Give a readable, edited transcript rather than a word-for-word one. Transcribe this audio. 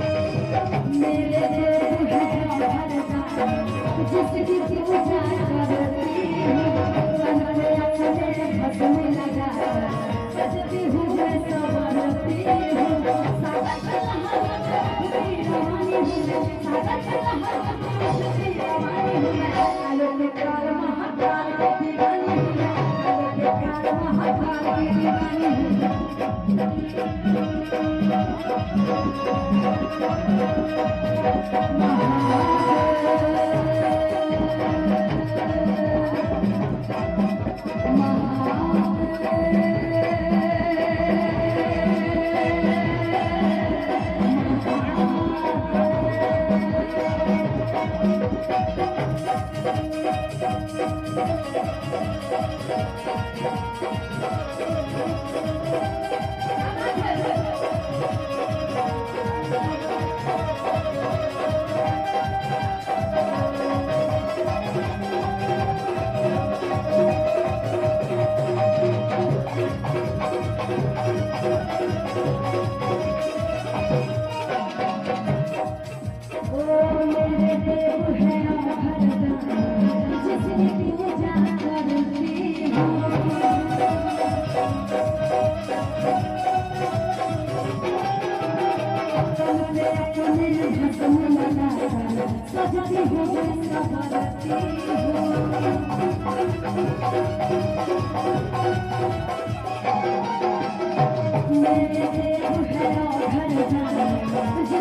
मेरे देव है भरता जिसकी पूजा करती हूँ अपने भस्म लगा सजती हूँ मैं संवरती हूँ सागर रवानी हूँ मैं आलोककार महाकाल की दीवानी हूँ मैं आलोककार महाकाल की दीवानी हूँ सजती हूँ मेरे देव है घर जाने